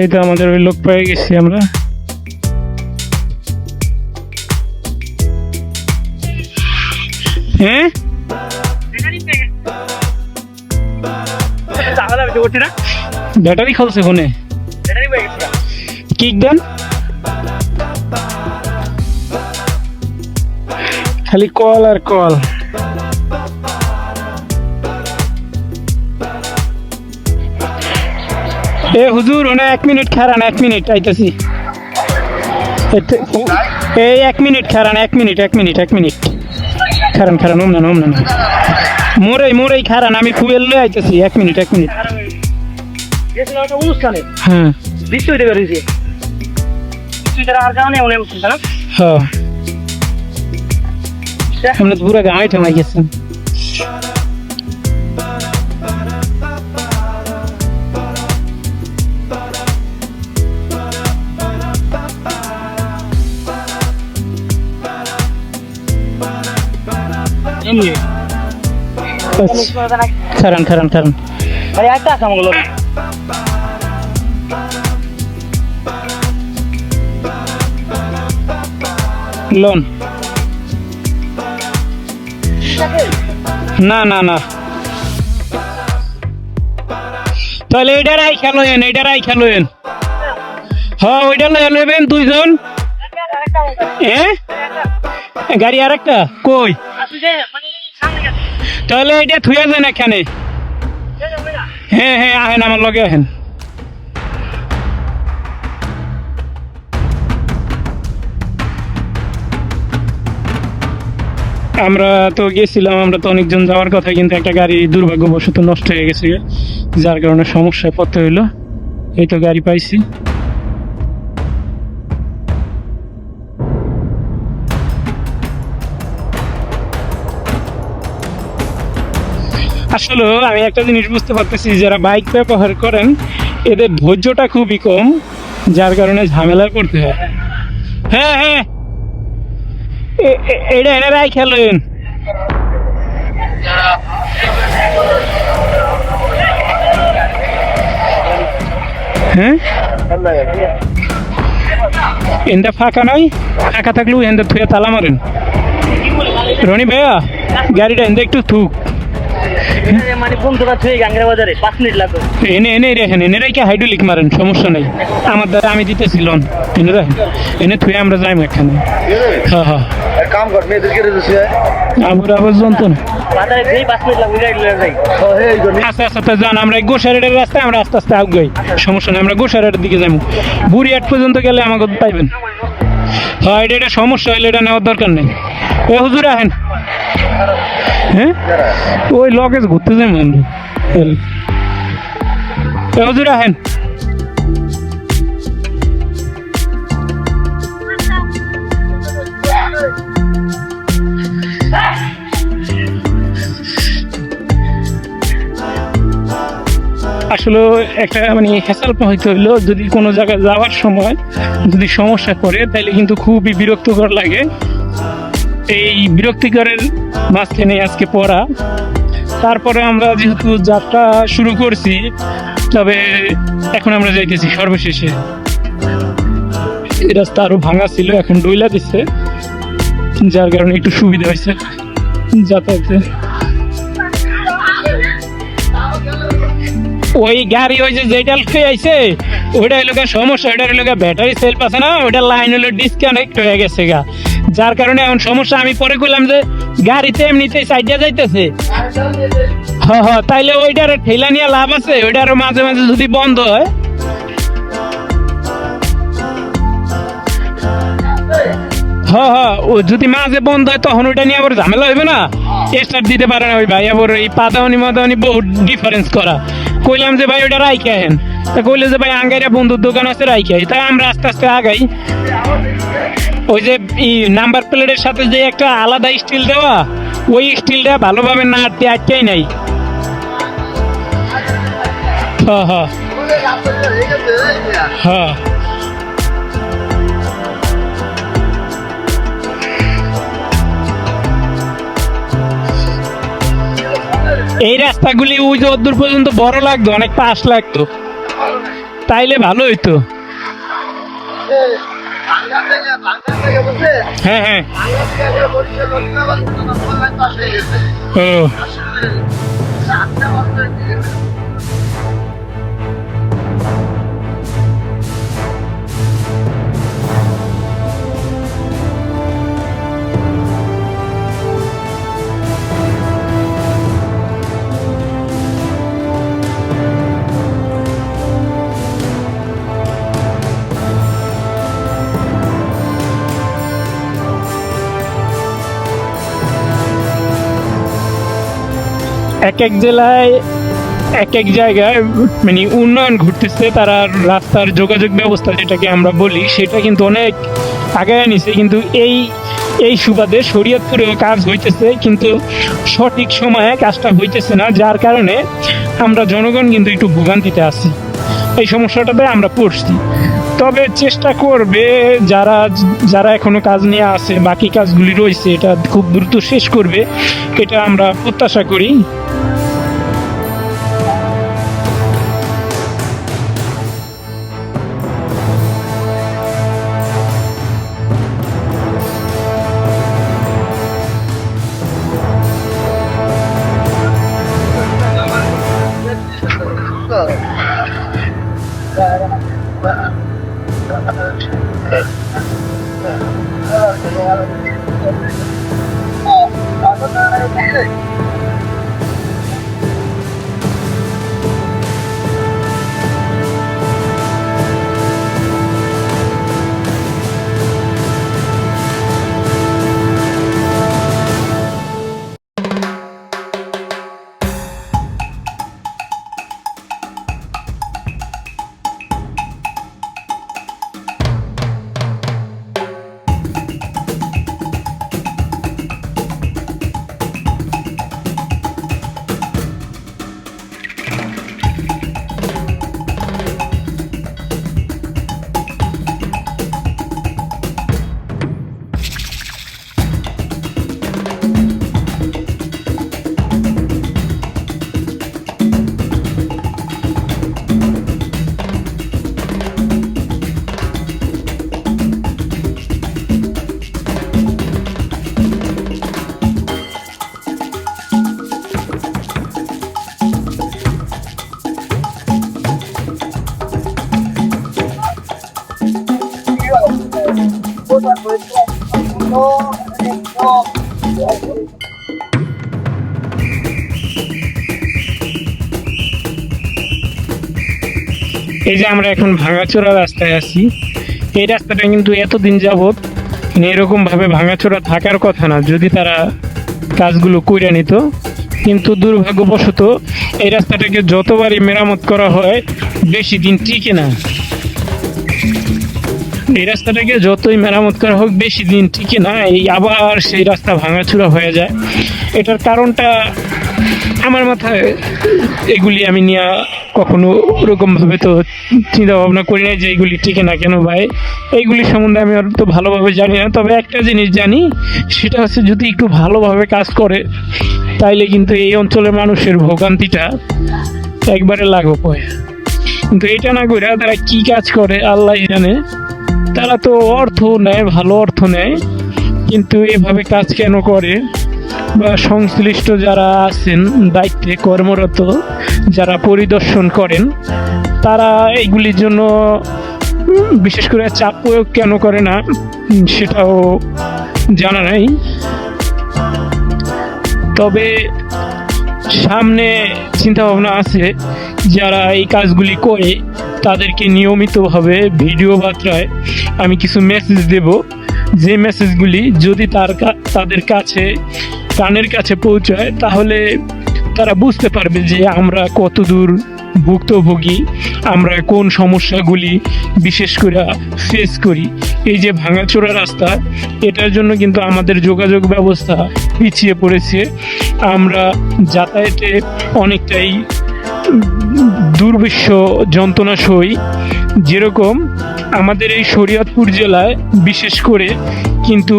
এই তো আমাদের ওই লোক পেয়ে গেছি আমরা। হ্যাঁ ব্যাটারি খুলছে ফোনে, কিক দেন, খালি কল আর কল। এ হুজুর ওনা 1 মিনিট খারান, 1 মিনিট আইতাছি। এই 1 মিনিট খারান, 1 মিনিট খারান খারান, ওম না মোরেই খারান, আমি ফুয়েল লয়ে আইতাছি। 1 মিনিট অনুষ্ঠানে হ্যাঁ বৃষ্টি হইতে পারিছে, আর কারণে হ্যাঁ আমরা তো পুরো গাঁয়ে ঠেমাই গেছেন। খারান আরে একটা আছে আমগুলো লোন না তাহলে এটারাই খেলোয়েন হ্যাঁ ওইটা লইবেন দুইজন। হ্যাঁ গাড়ি আর একটা কই, তাহলে এটা থুয়ে যান এখানে। হ্যাঁ আহেন আমার লগে আহেন। আমরা তো গেছিলাম, আমরা তো অনেকজন যাওয়ার কথা, কিন্তু একটা গাড়ি দুর্ভাগ্যবশত নষ্ট হয়ে গেছে, যার কারণে সমস্যায় পড়তে হইলো। এই তো গাড়ি পাইছি। আসলে আমি একটা জিনিস বুঝতে পারতেছি, যারা বাইক ব্যবহার করেন এদের ধৈর্যটা খুবই কম, যার কারণে ঝামেলায় পড়তে হয়। হ্যাঁ এটা এনারাই খেলেন। হ্যাঁ এনটা ফাঁকা নাই, ফাঁকা থাকলেও এনটা থুয়ে তালা মারেন। রনি ভাইয়া গাড়িটা এনটা একটু থুক, মানে বন্ধুরা ছুঁয়ে গাঙ্গের বাজারে 5 মিনিট লাগবে। এনে রেখেন, এনে রেখে হাইড্রোলিক মারেন, সমস্যা নেই। আমার দ্বারা আমি দিতেছি লোন, এনে রাখেন, এনে থুয়ে আমরা যাইম এখানে। হ্যাঁ কাম কর মেয়েদেরকে আবার যন্ত্রণা। বাজারে যেই 5 মিনিট লাগবে গাড়ি লয়ে যাই। আচ্ছা তা যান, আমরা গোসারের রাস্তায় আমরা আস্তে আস্তে আগাই, সমস্যা নেই। আমরা গোসারের দিকে যাবো, বুড়িহাট পর্যন্ত গেলে আমাকে পাইবেন। হ্যাঁ এটা সমস্যা হইলে এটা নেওয়ার দরকার নেই। এ হুজুর আহেন। হ্যাঁ ওই লগেজ ঘুরতে যাই আমরা। এ হুজুর আহেন। আসলে একটা মানে হ্যাসেল হইতে হইলো, যদি কোনো জায়গায় যাওয়ার সময় যদি সমস্যা করে তাহলে কিন্তু খুবই বিরক্তকর লাগে। এই বিরক্তিকরের মাঝখানে আজকে পড়া। তারপরে আমরা যেহেতু যাত্রা শুরু করছি, তবে এখন আমরা যাইতেছি সর্বশেষে। এই রাস্তা আরো ভাঙা ছিল, এখন ডইলা দিচ্ছে, যার কারণে একটু সুবিধা হয়েছে যাতায়াতে। ওই গাড়ি ওই যে যেটা আইছে ওইটা হইলো সমস্যা, ওইটা হইলো ব্যাটারি সেলফ আছে না, ওইটা লাইন হলো ডিসকানেক্ট হয়ে গেছে গা, যার কারণে এখন সমস্যা। আমি পরে কইলাম যে গাড়িতে এমনিতেই সাইডে যাইতেছে। হ্যাঁ তাইলে ওইটার ঠেলা নিয়ে লাভ আছে, ওইটারও মাঝে মাঝে যদি বন্ধ হয়। হ্যাঁ ও যদি মাঝে বন্ধ হয় তখন ওইটা নিয়ে আবার ঝামেলা হইবে না, স্টার্ট দিতে পারে না ওই ভাই। আবার এই পাদাওনি মাদাওনি বহুত ডিফারেন্স করা। কইলাম যে ভাই ওটা রাইখে আহেন, তা কইলে যে ভাই আঙ্গাইরা বন্ধুর দোকান আছে রাইখে আই। তাই আমরা আস্তে আস্তে আগাই। ওই যে নাম্বার প্লেটের সাথে যে একটা আলাদা স্টিল দেওয়া, ওই স্টিলটা ভালোভাবে না আটকেই নাই। হ্যাঁ এই রাস্তাগুলি ওই যে দূর পর্যন্ত বড় লাগতো, অনেক পাশ লাগতো। তাইলে ভালো হইতো। হ্যাঁ হ্যাঁ ও এক এক জেলায় এক এক জায়গায় মানে উন্নয়ন ঘটতেছে, তারা রাস্তার যোগাযোগ ব্যবস্থা যেটাকে আমরা বলি সেটা কিন্তু অনেক আগায় নিছে, কিন্তু এই সুবাদে শরীয়তপুরেও কাজ হইতেছে, কিন্তু সঠিক সময়ে কাজটা হইতেছে না, যার কারণে আমরা জনগণ কিন্তু একটু ভোগান্তিতে আছি। এই সমস্যাটাতে আমরা পড়ছি। তবে চেষ্টা করবে যারা যারা এখনো কাজ নিয়ে আছে, বাকি কাজগুলি রয়েছে এটা খুব দ্রুত শেষ করবে, এটা আমরা প্রত্যাশা করি। এই যে আমরা এখন ভাঙাচোরা রাস্তায় আছি, এই রাস্তাটা কিন্তু এতদিন যাবৎ এরকম ভাবে ভাঙাচোরা থাকার কথা না যদি তারা কাজগুলো কইরা নিত, কিন্তু দুর্ভাগ্যবশত এই রাস্তাটাকে যতবারই মেরামত করা হয় বেশি দিন টিকে না। এই রাস্তাটাকে যতই মেরামত করা হোক বেশি দিন টিকে না, এই আবার সেই রাস্তা ভাঙাচোরা হয়ে যায়। এটার কারণটা আমার মাথায় এগুলি আমি নিয়ে কখনো ওরকম ভাবে তো চিন্তা ভাবনা করি না যে এইগুলি টিকে না কেন ভাই, এইগুলি সম্বন্ধে আমি আর তো ভালোভাবে জানি না। তবে একটা জিনিস জানি, সেটা হচ্ছে যদি একটু ভালোভাবে কাজ করে তাইলে কিন্তু এই অঞ্চলের মানুষের ভোগান্তিটা একবারে লাঘব হয়। কিন্তু এটা না করে তারা কি কাজ করে আল্লাহ জানে, তারা তো অর্থ নেয়, ভালো অর্থ নেয়, কিন্তু এভাবে কাজ কেন করে বা সংশ্লিষ্ট যারা আছেন দায়িত্বে কর্মরত, যারা পরিদর্শন করেন, তারা এইগুলির জন্য বিশেষ করে চাপ প্রয়োগ কেন করে না সেটাও জানা নাই। তবে সামনে চিন্তা ভাবনা আছে যারা এই কাজগুলি করে তাদেরকে নিয়মিতভাবে ভিডিও বার্তায় আমি কিছু মেসেজ দেব, যে মেসেজগুলি যদি তাদের কাছে কানের কাছে পৌঁছায় তাহলে তারা বুঝতে পারবে যে আমরা কতদূর ভুক্তভোগী, আমরা কোন সমস্যাগুলি বিশেষ করে ফেস করি। এই যে ভাঙাচোরা রাস্তা, এটার জন্য কিন্তু আমাদের যোগাযোগ ব্যবস্থা পিছিয়ে পড়েছে, আমরা যাতায়াতে অনেকটাই দুর্বিশ্ব যন্ত্রণা সই। যেরকম আমাদের এই শরীয়তপুর জেলায় বিশেষ করে কিন্তু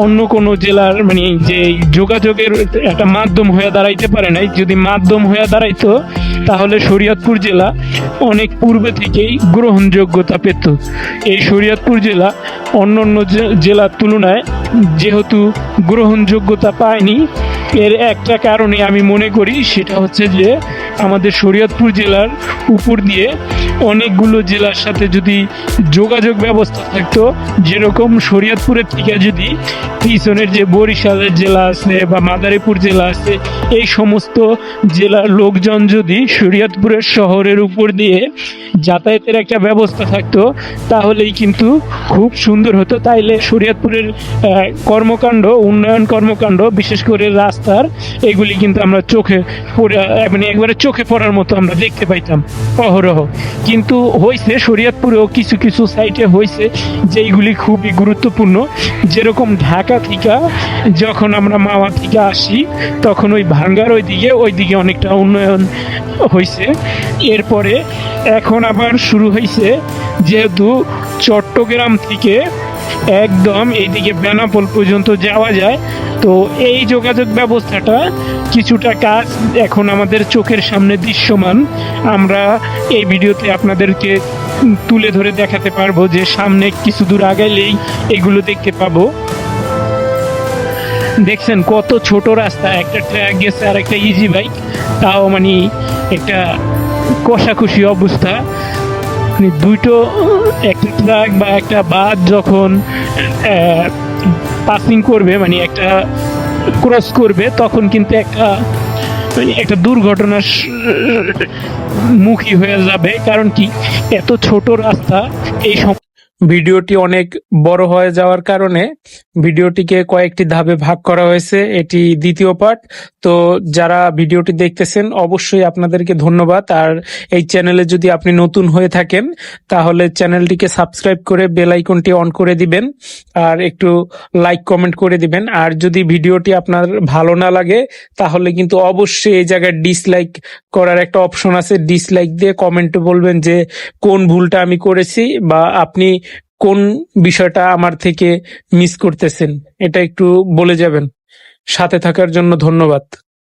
অন্য কোনো জেলার মানে যে যোগাযোগের একটা মাধ্যম হয়ে দাঁড়াইতে পারে নাই। যদি মাধ্যম হয়ে দাঁড়াইতো তাহলে শরীয়তপুর জেলা অনেক পূর্বে থেকেই গ্রহণযোগ্যতা পেত। এই শরীয়তপুর জেলা অন্য অন্য জেলার তুলনায় যেহেতু গ্রহণযোগ্যতা পায়নি, এর একটা কারণে আমি মনে করি সেটা হচ্ছে যে আমাদের শরীয়তপুর জেলার উপর দিয়ে অনেকগুলো জেলার সাথে যদি যোগাযোগ ব্যবস্থা থাকতো, যেরকম শরীয়তপুরের থেকে যদি পিছনের যে বরিশালের জেলা আছে বা মাদারীপুর জেলা আছে, এই সমস্ত জেলার লোকজন যদি শরীয়তপুরের শহরের উপর দিয়ে যাতায়াতের একটা ব্যবস্থা থাকতো তাহলেই কিন্তু খুব সুন্দর হতো। তাইলে শরীয়তপুরের কর্মকাণ্ড, উন্নয়ন কর্মকাণ্ড, বিশেষ করে রাস্তার এগুলি কিন্তু আমরা চোখে পড়ে মানে একবারে চোখে পড়ার মতো আমরা দেখতে পাইতাম অহরহ। কিন্তু হয়েছে শরীয়তপুরেও কিছু কিছু সাইটে হয়েছে যেইগুলি খুবই গুরুত্বপূর্ণ। যেরকম ঢাকা থেকে যখন আমরা মাওয়া থেকে আসি তখন ওই ভাঙ্গার ওইদিকে অনেকটা উন্নয়ন হয়েছে। এরপরে এখন আবার শুরু হয়েছে, যেহেতু চট্টগ্রাম থেকে একদম এইদিকে বেনাপোল পর্যন্ত যাওয়া যায়, তো এই যোগাযোগ ব্যবস্থাটা কিছুটা কাজ এখন আমাদের চোখের সামনে দৃশ্যমান। আমরা এই ভিডিওতে আপনাদেরকে তুলে ধরে দেখাতে পারবো যে সামনে কিছু দূর আগাইলেই এগুলো দেখতে পাবো। দেখছেন কত ছোট রাস্তা, একটা ট্র্যাক গেছে আর একটা ইজি বাইক, তাও মানে একটা কষাকষি অবস্থা। মানে দুটো একটা ট্রাক বা একটা বাস যখন পাসিং করবে মানে একটা ক্রস করবে তখন কিন্তু একটা দুর্ঘটনার মুখী হয়ে যাবে। কারণ কি, এত ছোট রাস্তা। এই ভিডিওটি অনেক বড় হয়ে যাওয়ার কারণে ভিডিওটিকে কয়েকটি ধাপে ভাগ করা হয়েছে। এটি দ্বিতীয় পার্ট। তো যারা ভিডিওটি দেখতেছেন অবশ্যই আপনাদেরকে ধন্যবাদ। আর এই চ্যানেলে যদি আপনি নতুন হয়ে থাকেন তাহলে চ্যানেলটিকে সাবস্ক্রাইব করে বেল আইকনটি অন করে দিবেন আর একটু লাইক কমেন্ট করে দিবেন। আর যদি ভিডিওটি আপনার ভালো না লাগে তাহলে কিন্তু অবশ্যই এই জায়গায় ডিসলাইক করার একটা অপশন আছে। ডিসলাইক দিয়ে কমেন্টে বলবেন যে কোন ভুলটা আমি করেছি বা আপনি কোন বিষয়টা আমার থেকে মিস করতেছেন, এটা একটু বলে যাবেন। সাথে থাকার জন্য ধন্যবাদ।